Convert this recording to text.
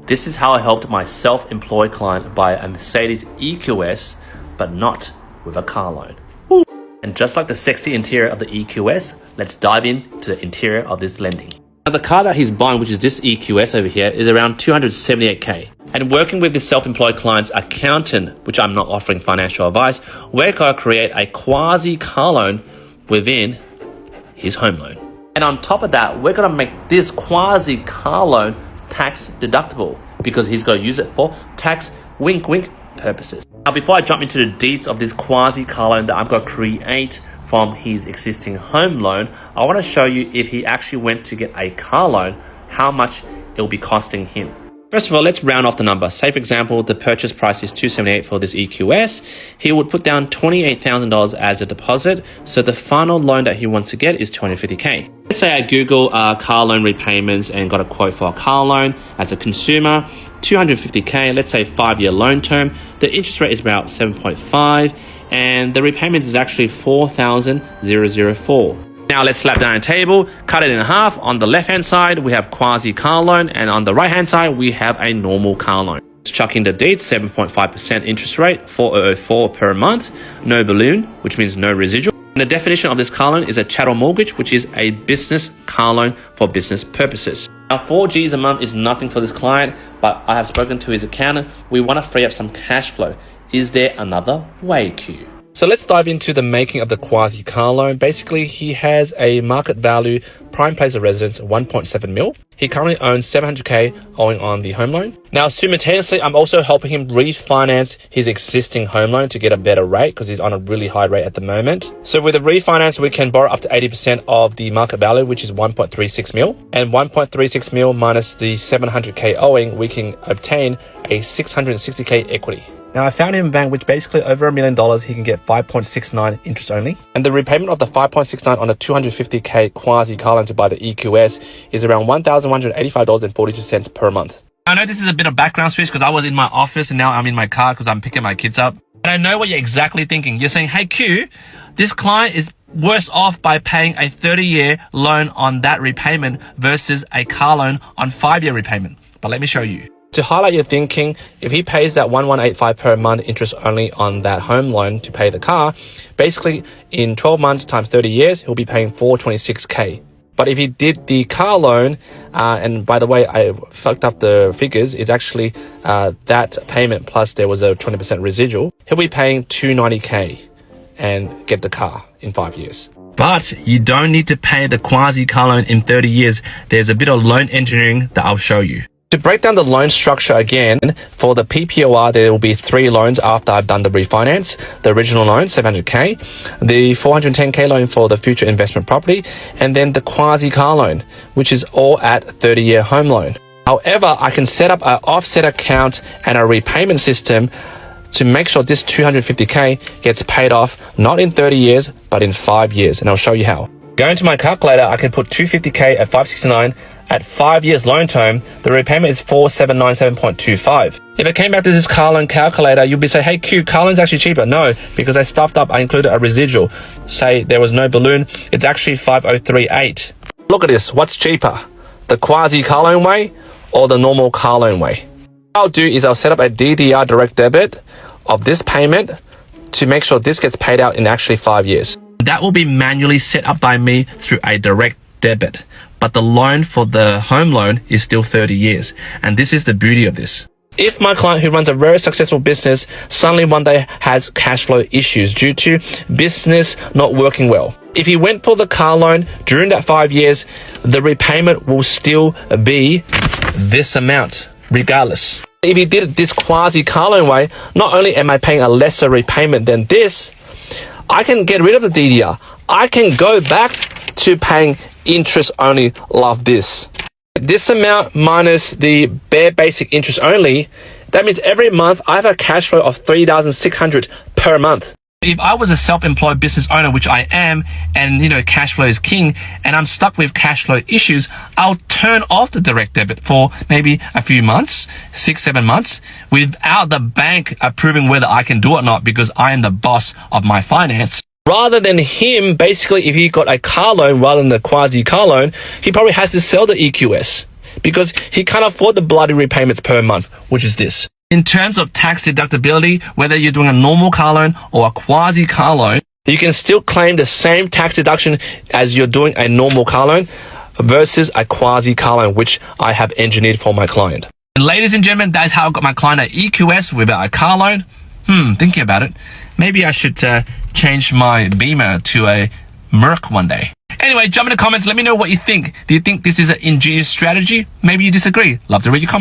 This is how I helped my self-employed client buy a Mercedes EQS, but not with a car loan. Woo. And just like the sexy interior of the EQS, let's dive into the interior of this lending. Now the car that he's buying, which is this EQS over here, is around 278k. And working with this self-employed client's accountant, which I'm not offering financial advice, we're going to create a quasi car loan within his home loan. And on top of that, we're going to make this quasi car loan tax deductible because he's going to use it for tax wink wink purposes. Now before I jump into the deets of this quasi car loan that I'm going to create from his existing home loan, I want to show you if he actually went to get a car loan, how much it'll be costing him. First of all, let's round off the number. Say for example, the purchase price is $278 for this EQS. He would put down $28,000 as a deposit. So the final loan that he wants to get is $250K. Let's say I Google car loan repayments and got a quote for a car loan as a consumer, $250K, let's say 5-year loan term. The interest rate is about 7.5 and the repayment is actually $4,004. Now let's slap down a table, cut it in half. On the left-hand side, we have quasi car loan, and on the right-hand side, we have a normal car loan. Let's chuck in the deeds, 7.5% interest rate, $4,004 per month, no balloon, which means no residual. And the definition of this car loan is a chattel mortgage, which is a business car loan for business purposes. Now 4 Gs a month is nothing for this client, but I have spoken to his accountant. We want to free up some cash flow. Is there another way, Q? So let's dive into the making of the quasi car loan. Basically, he has a market value prime place of residence 1.7 mil. He currently owns 700k owing on the home loan. Now, simultaneously, I'm also helping him refinance his existing home loan to get a better rate because he's on a really high rate at the moment. So with a refinance, we can borrow up to 80% of the market value, which is 1.36 mil. And 1.36 mil minus the 700k owing, we can obtain a 660k equity. Now I found him a bank which basically over $1 million, he can get 5.69 interest only. And the repayment of the 5.69 on a 250k quasi car loan to buy the EQS is around $1,185.42 per month. I know this is a bit of background switch because I was in my office and now I'm in my car because I'm picking my kids up. And I know what you're exactly thinking. You're saying, hey Q, this client is worse off by paying a 30-year loan on that repayment versus a car loan on 5-year repayment. But let me show you. To highlight your thinking, if he pays that $1,185 per month interest only on that home loan to pay the car, basically in 12 months times 30 years, he'll be paying $426K. But if he did the car loan, and by the way, I fucked up the figures, it's actually that payment plus there was a 20% residual, he'll be paying $290K and get the car in 5 years. But you don't need to pay the quasi car loan in 30 years. There's a bit of loan engineering that I'll show you. To break down the loan structure again, for the PPOR, there will be 3 loans after I've done the refinance. The original loan, 700K, the 410K loan for the future investment property, and then the quasi car loan, which is all at 30-year home loan. However, I can set up an offset account and a repayment system to make sure this 250K gets paid off, not in 30 years, but in 5 years, and I'll show you how. Going to my calculator, I can put 250K at 569. At 5 years loan term, the repayment is 4797.25. If I came back to this car loan calculator, you'll be saying, hey Q, car loan's actually cheaper. No, because I stuffed up, I included a residual. Say there was no balloon, it's actually 5038. Look at this, what's cheaper? The quasi car loan way or the normal car loan way? What I'll do is I'll set up a DDR direct debit of this payment to make sure this gets paid out in actually 5 years. That will be manually set up by me through a direct debit. But the loan for the home loan is still 30 years. And this is the beauty of this. If my client who runs a very successful business suddenly one day has cash flow issues due to business not working well, if he went for the car loan during that 5 years, the repayment will still be this amount, regardless. If he did it this quasi car loan way, not only am I paying a lesser repayment than this, I can get rid of the DDR. I can go back to paying interest only like this. This amount minus the bare basic interest only, that means every month I have a cash flow of $3,600 per month. If I was a self-employed business owner, which I am, and cash flow is king, and I'm stuck with cash flow issues, I'll turn off the direct debit for maybe a few months, 6-7 months, without the bank approving whether I can do it or not, because I am the boss of my finance. Rather than him, basically, if he got a car loan rather than the quasi car loan, he probably has to sell the EQS. because he can't afford the bloody repayments per month, which is this. In terms of tax deductibility, whether you're doing a normal car loan or a quasi car loan, you can still claim the same tax deduction as you're doing a normal car loan versus a quasi car loan, which I have engineered for my client. And ladies and gentlemen, that's how I got my client an EQS without a car loan. Thinking about it, maybe I should change my Beamer to a Merc one day. Anyway, jump in the comments, let me know what you think. Do you think this is an ingenious strategy? Maybe you disagree. Love to read your comments.